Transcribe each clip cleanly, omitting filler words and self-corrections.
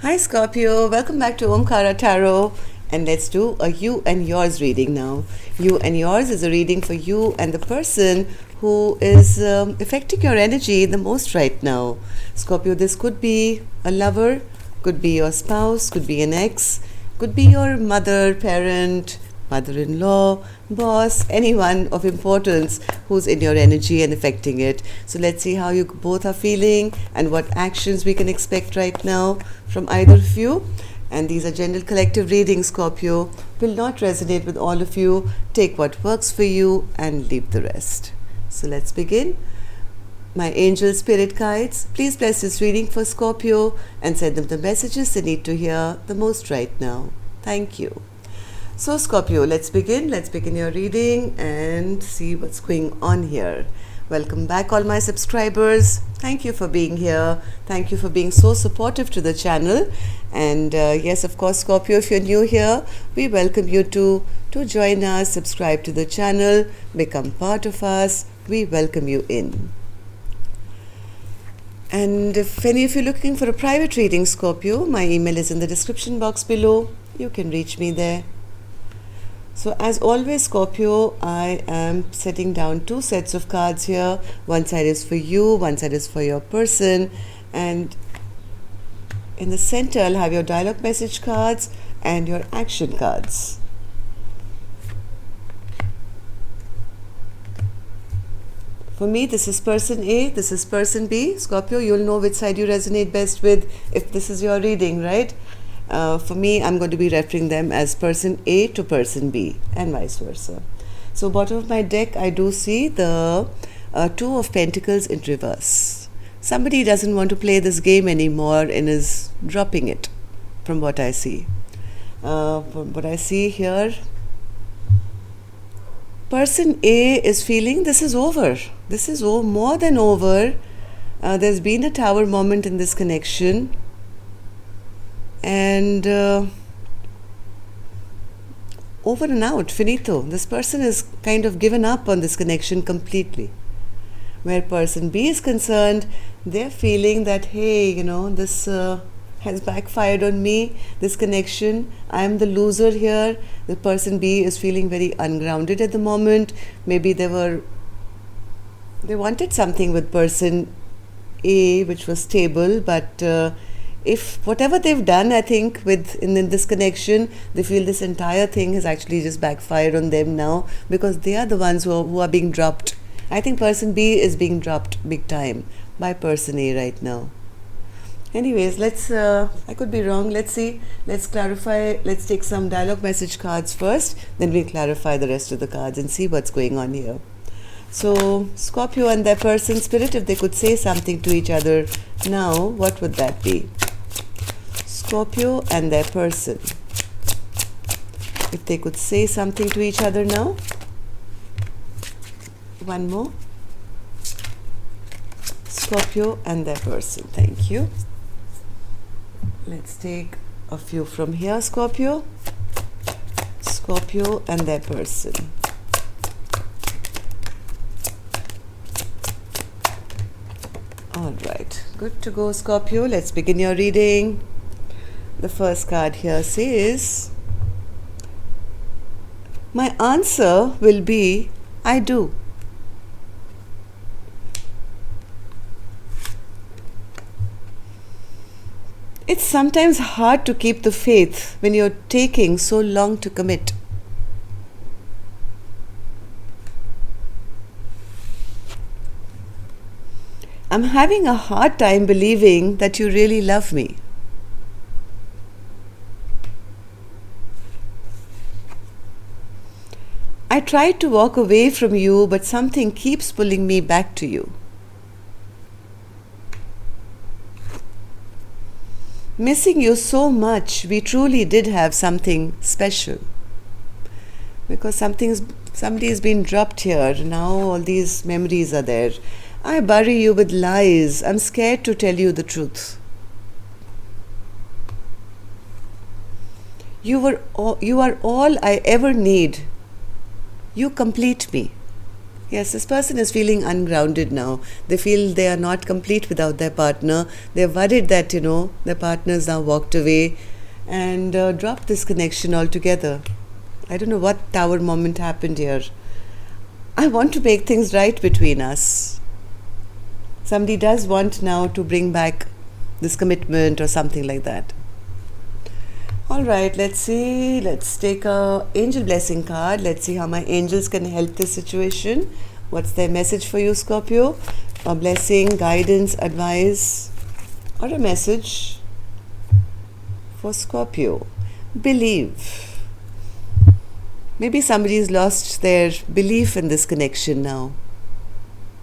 Hi Scorpio, welcome back to Omkara Tarot, and let's do a you and yours reading now. You and yours is a reading for you and the person who is affecting your energy the most right now. Scorpio, this could be a lover, could be your spouse, could be an ex, could be your mother, parent, mother-in-law, boss, anyone of importance who's in your energy and affecting it. So let's see how you both are feeling and what actions we can expect right now from either of you. And these are general collective readings, Scorpio. Will not resonate with all of you. Take what works for you and leave the rest. So let's begin. My angel spirit guides, please bless this reading for Scorpio and send them the messages they need to hear the most right now. Thank you. So Scorpio, let's begin. Let's begin your reading and see what's going on here. Welcome back all my subscribers. Thank you for being here. Thank you for being so supportive to the channel. And yes, of course, Scorpio, if you're new here, we welcome you to join us, subscribe to the channel, become part of us. We welcome you in. And if any of you are looking for a private reading, Scorpio, my email is in the description box below. You can reach me there. So as always, Scorpio, I am setting down two sets of cards here. One side is for you, one side is for your person. And in the center, I'll have your dialogue message cards and your action cards. For me, this is person A, this is person B. Scorpio, you'll know which side you resonate best with if this is your reading, right? For me, I'm going to be referring them as person A to person B and vice versa. So bottom of my deck, I do see the Two of Pentacles in reverse. Somebody doesn't want to play this game anymore and is dropping it from what I see. From what I see here, person A is feeling this is over. This is more than over. There's been a tower moment in this connection. And over and out, finito. This person is kind of given up on this connection completely. Where person B is concerned, they're feeling that, hey, this has backfired on me, this connection. I'm the loser here. The person B is feeling very ungrounded at the moment. Maybe they wanted something with person A, which was stable, but if whatever they've done, I think in this connection, they feel this entire thing has actually just backfired on them now because they are the ones who are being dropped. I think person B is being dropped big time by person A right now. Anyways, I could be wrong. Let's see. Let's clarify. Let's take some dialogue message cards first. Then we'll clarify the rest of the cards and see what's going on here. So Scorpio and their person spirit, if they could say something to each other now, what would that be? Scorpio and their person, if they could say something to each other now. One more. Scorpio and their person. Thank you. Let's take a few from here, Scorpio. Scorpio and their person. All right, good to go, Scorpio. Let's begin your reading. The first card here says, my answer will be, I do. It's sometimes hard to keep the faith when you're taking so long to commit. I'm having a hard time believing that you really love me. I tried to walk away from you, but something keeps pulling me back to you. Missing you so much, we truly did have something special. Because somebody's been dropped here, now all these memories are there. I bury you with lies. I'm scared to tell you the truth. You are all I ever need. You complete me. Yes, this person is feeling ungrounded now. They feel they are not complete without their partner. They're worried that, their partner's now walked away and dropped this connection altogether. I don't know what tower moment happened here. I want to make things right between us. Somebody does want now to bring back this commitment or something like that. All right, let's see. Let's take a angel blessing card. Let's see how my angels can help this situation. What's their message for you, Scorpio? A blessing, guidance, advice, or a message for Scorpio. Believe. Maybe somebody's lost their belief in this connection now.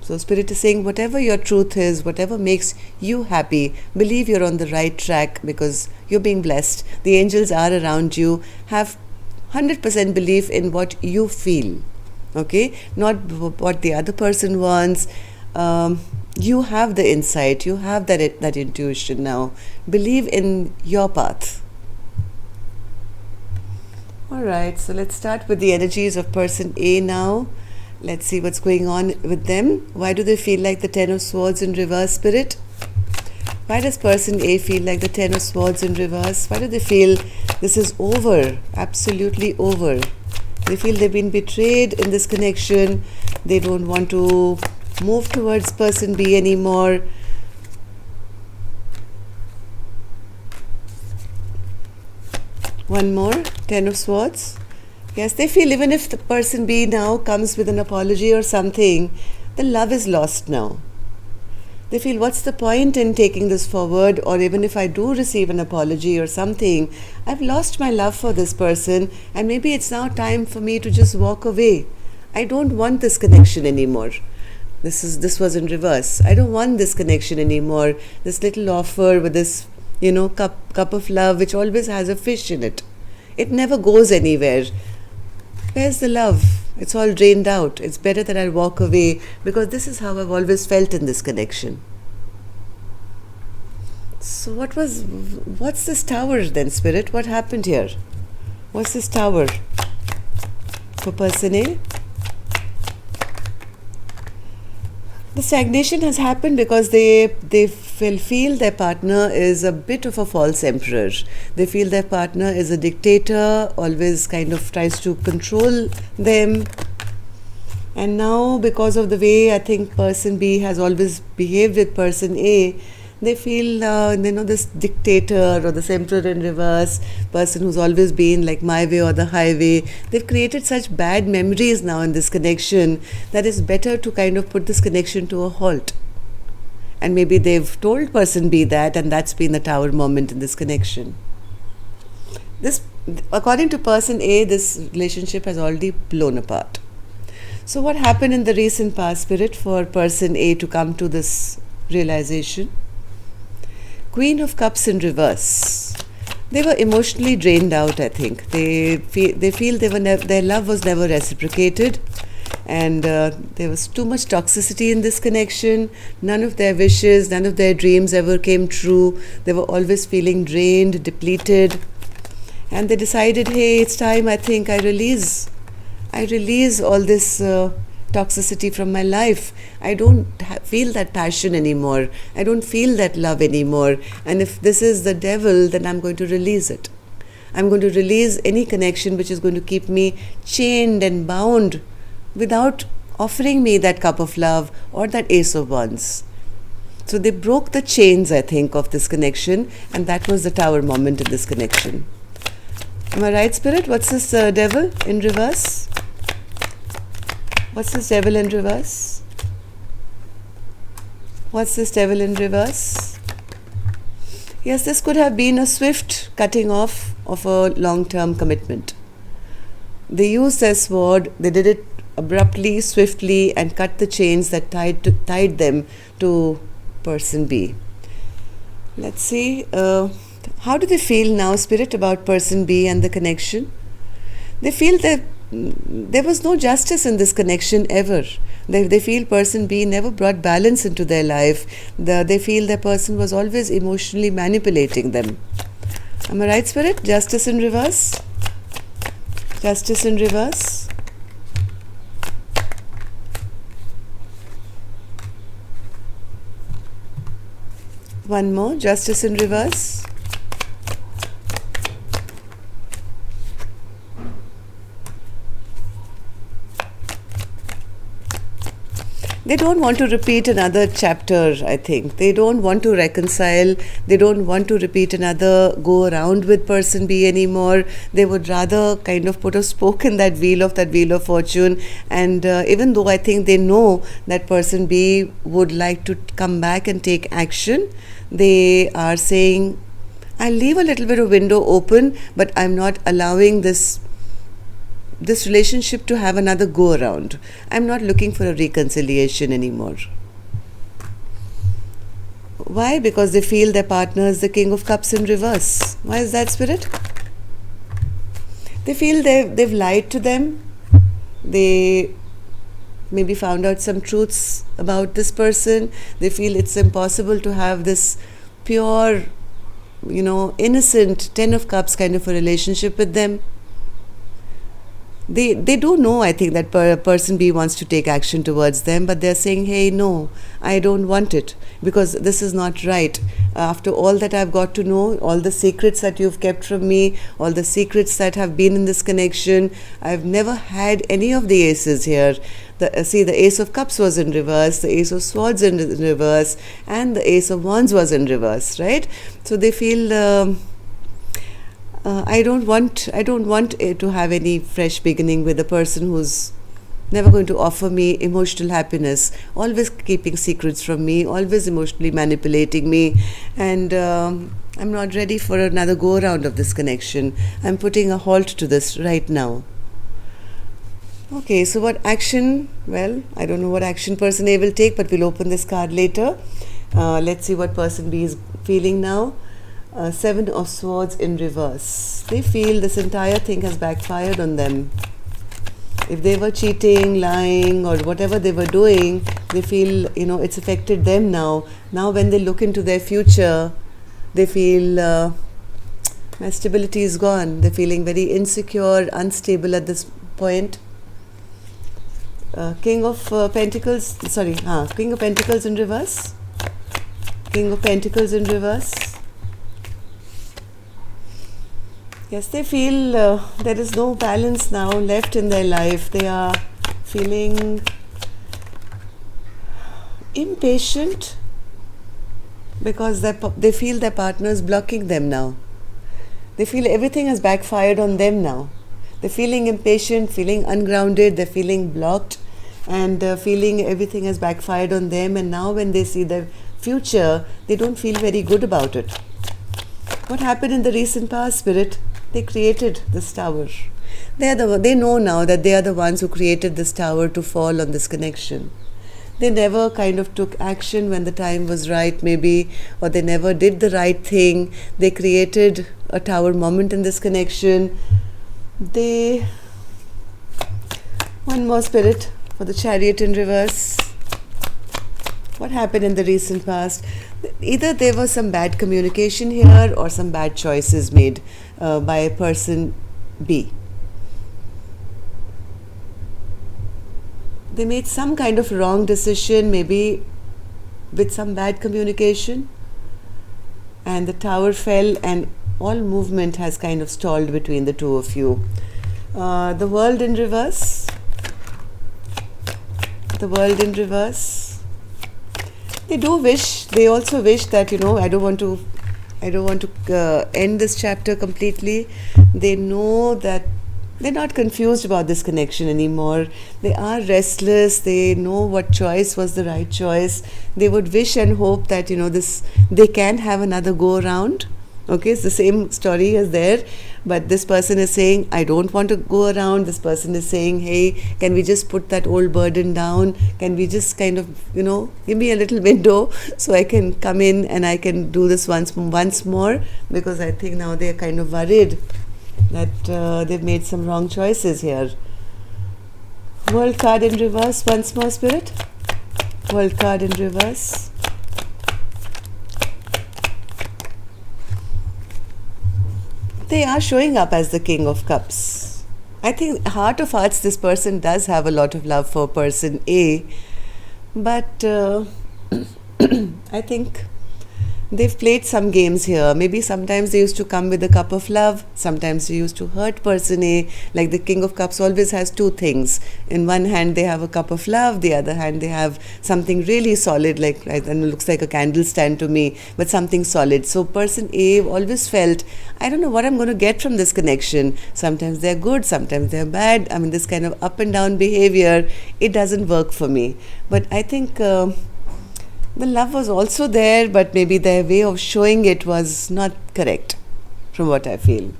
So Spirit is saying whatever your truth is, whatever makes you happy, believe you're on the right track because you're being blessed. The angels are around you. Have 100% belief in what you feel. Okay? Not what the other person wants. You have the insight. You have that intuition now. Believe in your path. Alright, so let's start with the energies of person A now. Let's see what's going on with them. Why do they feel like the Ten of Swords in reverse, Spirit? Why does person A feel like the Ten of Swords in reverse? Why do they feel this is over? Absolutely over. They feel they've been betrayed in this connection. They don't want to move towards person B anymore. One more, Ten of Swords. Yes, they feel even if the person B now comes with an apology or something, the love is lost now. They feel, what's the point in taking this forward? Or even if I do receive an apology or something, I've lost my love for this person and maybe it's now time for me to just walk away. I don't want this connection anymore. This was in reverse. I don't want this connection anymore. This little offer with this, cup of love which always has a fish in it. It never goes anywhere. Where's the love? It's all drained out. It's better that I walk away because this is how I've always felt in this connection. So what's this tower then, Spirit? What happened here? What's this tower for person A? The stagnation has happened because they feel their partner is a bit of a false emperor. They feel their partner is a dictator, always kind of tries to control them. And now because of the way I think person B has always behaved with person A, they feel, this dictator or this emperor in reverse, person who's always been like my way or the highway. They've created such bad memories now in this connection that it's better to kind of put this connection to a halt. And maybe they've told person B that, and that's been the tower moment in this connection. This, according to person A, this relationship has already blown apart. So what happened in the recent past, Spirit, for person A to come to this realization? Queen of Cups in reverse. They were emotionally drained out, I think. They feel their love was never reciprocated, and there was too much toxicity in this connection. None of their wishes, none of their dreams ever came true. They were always feeling drained, depleted, and they decided, hey, it's time, I think I release all this toxicity from my life. I don't feel that passion anymore. I don't feel that love anymore. And if this is the devil, then I'm going to release it. I'm going to release any connection which is going to keep me chained and bound without offering me that cup of love or that Ace of Wands. So they broke the chains, I think, of this connection, and that was the tower moment in this connection. Am I right, Spirit? What's this devil in reverse? What's this devil in reverse? What's this devil in reverse? Yes, this could have been a swift cutting off of a long-term commitment. They used their sword, they did it abruptly, swiftly, and cut the chains that tied them to person B. Let's see, how do they feel now, Spirit, about person B and the connection? They feel that there was no justice in this connection ever. They feel person B never brought balance into their life. They feel the person was always emotionally manipulating them. Am I right, Spirit? Justice in reverse. Justice in reverse. One more, Justice in reverse. They don't want to repeat another chapter, I think. They don't want to reconcile. They don't want to repeat another go around with person B anymore. They would rather kind of put a spoke in that wheel of fortune. And even though I think they know that person B would like to come back and take action, they are saying, I'll leave a little bit of window open, but I'm not allowing this relationship to have another go around. I'm not looking for a reconciliation anymore. Why? Because they feel their partner is the King of Cups in reverse. Why is that, Spirit? They feel they've lied to them. They maybe found out some truths about this person. They feel it's impossible to have this pure, innocent 10 of Cups kind of a relationship with them. They do know, I think, that person B wants to take action towards them, but they're saying, hey, no, I don't want it, because this is not right. After all that I've got to know, all the secrets that you've kept from me, all the secrets that have been in this connection, I've never had any of the aces here. The Ace of Cups was in reverse, the Ace of Swords in reverse, and the Ace of Wands was in reverse, right? So they feel... I don't want to have any fresh beginning with a person who's never going to offer me emotional happiness, always keeping secrets from me, always emotionally manipulating me, and I'm not ready for another go around of this connection. I'm putting a halt to this right now. Okay, so what action? Well, I don't know what action person A will take, but we'll open this card later. Let's see what person B is feeling now. Seven of Swords in reverse. They feel this entire thing has backfired on them. If they were cheating, lying, or whatever they were doing, they feel, it's affected them now. Now when they look into their future, they feel my stability is gone. They're feeling very insecure, unstable at this point. King of Pentacles in reverse. King of Pentacles in reverse. Yes, they feel there is no balance now left in their life. They are feeling impatient because they feel their partner is blocking them now. They feel everything has backfired on them now. They're feeling impatient, feeling ungrounded, they're feeling blocked, and feeling everything has backfired on them. And now when they see their future, they don't feel very good about it. What happened in the recent past, Spirit? They created this tower. They know now that they are the ones who created this tower to fall on this connection. They never kind of took action when the time was right, maybe, or they never did the right thing. They created a tower moment in this connection. One more, Spirit, for the Chariot in reverse. What happened in the recent past? Either there was some bad communication here or some bad choices made by a person B. They made some kind of wrong decision, maybe with some bad communication, and the tower fell and all movement has kind of stalled between the two of you. The World in reverse. The World in reverse. They also wish that, I don't want to end this chapter completely. They know that they're not confused about this connection anymore. They are restless. They know what choice was the right choice. They would wish and hope that, they can have another go around. Okay, it's the same story as there, but this person is saying, I don't want to go around. This person is saying, hey, can we just put that old burden down? Can we just kind of, give me a little window so I can come in and I can do this once more, because I think now they're kind of worried that they've made some wrong choices here. World card in reverse once more, Spirit. World card in reverse. They are showing up as the King of Cups. I think heart of hearts, this person does have a lot of love for person A, but I think They've played some games here. Maybe sometimes they used to come with a cup of love. Sometimes they used to hurt person A. Like the King of Cups always has two things. In one hand they have a cup of love. The other hand they have something really solid, like and it looks like a candle stand to me, but something solid. So person A always felt, I don't know what I'm going to get from this connection. Sometimes they're good, sometimes they're bad. I mean, this kind of up and down behavior, it doesn't work for me. But I think the love was also there, but maybe their way of showing it was not correct, from what I feel.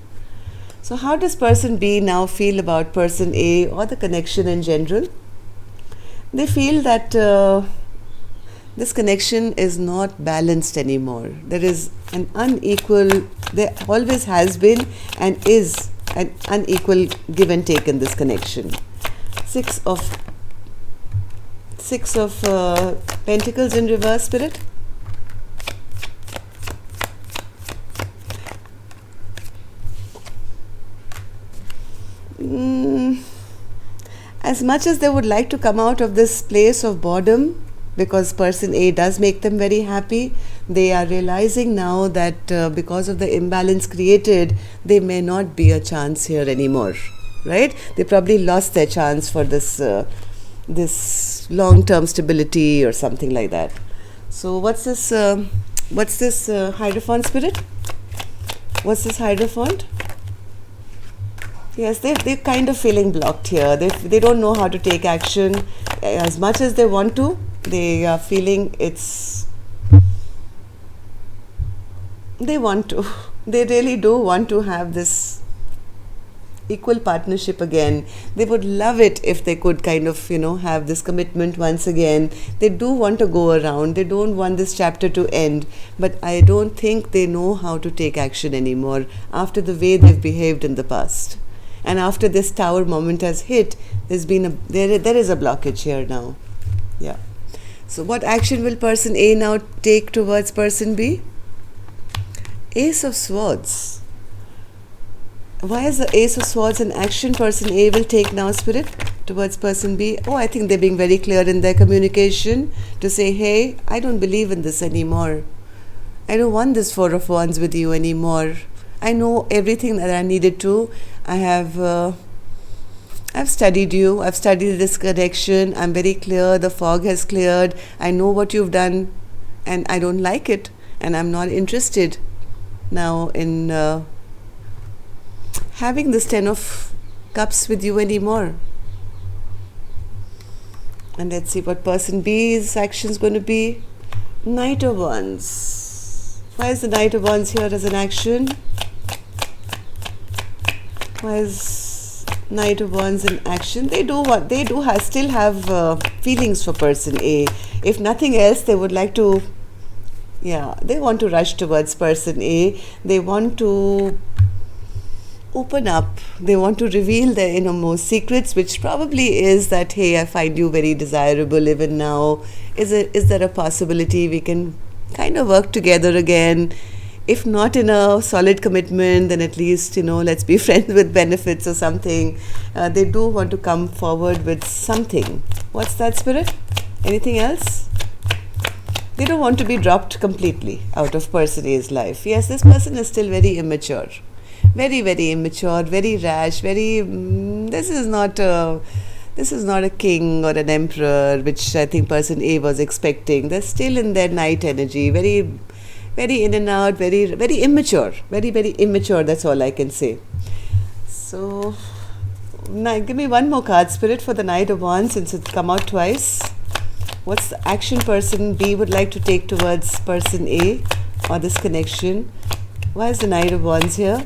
So how does person B now feel about person A or the connection in general? They feel that this connection is not balanced anymore. There is an unequal, there always has been and is an unequal give and take in this connection. Six of Pentacles in reverse, Spirit. As much as they would like to come out of this place of boredom, because person A does make them very happy, they are realizing now that because of the imbalance created, there may not be a chance here anymore, right? They probably lost their chance for this this long-term stability or something like that. So what's this Hierophant, Spirit? What's this Hierophant? Yes, they're kind of feeling blocked here. They don't know how to take action. As much as they want to, they are feeling they want to. They really do want to have this equal partnership again. They would love it if they could kind of, have this commitment once again. They do want to go around. They don't want this chapter to end. But I don't think they know how to take action anymore after the way they've behaved in the past. And after this Tower moment has hit, there is a blockage here now. Yeah. So what action will person A now take towards person B? Ace of Swords. Why is the Ace of Swords an action person A will take now, Spirit, towards person B? Oh, I think they're being very clear in their communication to say, hey, I don't believe in this anymore. I don't want this Four of Wands with you anymore. I know everything that I needed to. I've studied you. I've studied this connection. I'm very clear. The fog has cleared. I know what you've done and I don't like it. And I'm not interested now in having this Ten of Cups with you anymore. And let's see what person B's action is going to be. Knight of Wands. Why is the Knight of Wands here as an action? Why is Knight of Wands in action? They still have feelings for person A. If nothing else, they would like to, they want to rush towards person A. They want to open up. They want to reveal their innermost secrets, which probably is that, hey, I find you very desirable even now. Is there a possibility we can kind of work together again? If not in a solid commitment, then at least, let's be friends with benefits or something. They do want to come forward with something. What's that, Spirit? Anything else? They don't want to be dropped completely out of person A's life. Yes, this person is still very immature. Very, very immature, very rash, very... This is not a king or an emperor, which I think person A was expecting. They're still in their night energy, very... very in and out, very, very immature. Very, very immature, that's all I can say. So, now give me one more card, Spirit, for the Knight of Wands, since it's come out twice. What's the action person B would like to take towards person A or this connection? Why is the Knight of Wands here?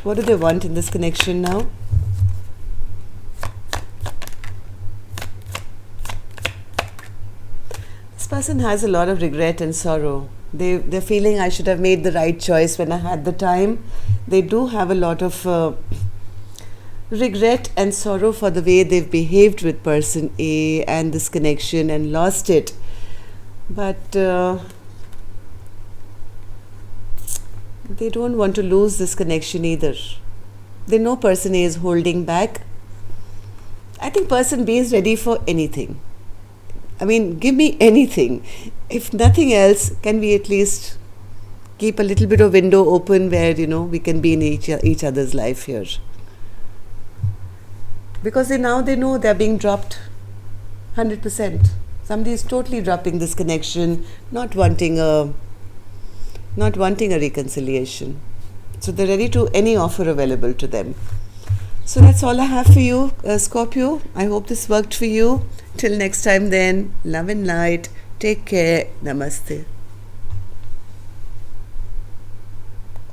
What do they want in this connection now? This person has a lot of regret and sorrow. They're feeling I should have made the right choice when I had the time. They do have a lot of regret and sorrow for the way they've behaved with person A and this connection and lost it. But they don't want to lose this connection either. They know person A is holding back. I think person B is ready for anything. I mean, give me anything. If nothing else, can we at least keep a little bit of window open where, we can be in each other's life here. Because they know they're being dropped 100%. Somebody is totally dropping this connection, not wanting a reconciliation. So they're ready to any offer available to them. So that's all I have for you, Scorpio. I hope this worked for you. Till next time then, love and light. Take care. Namaste.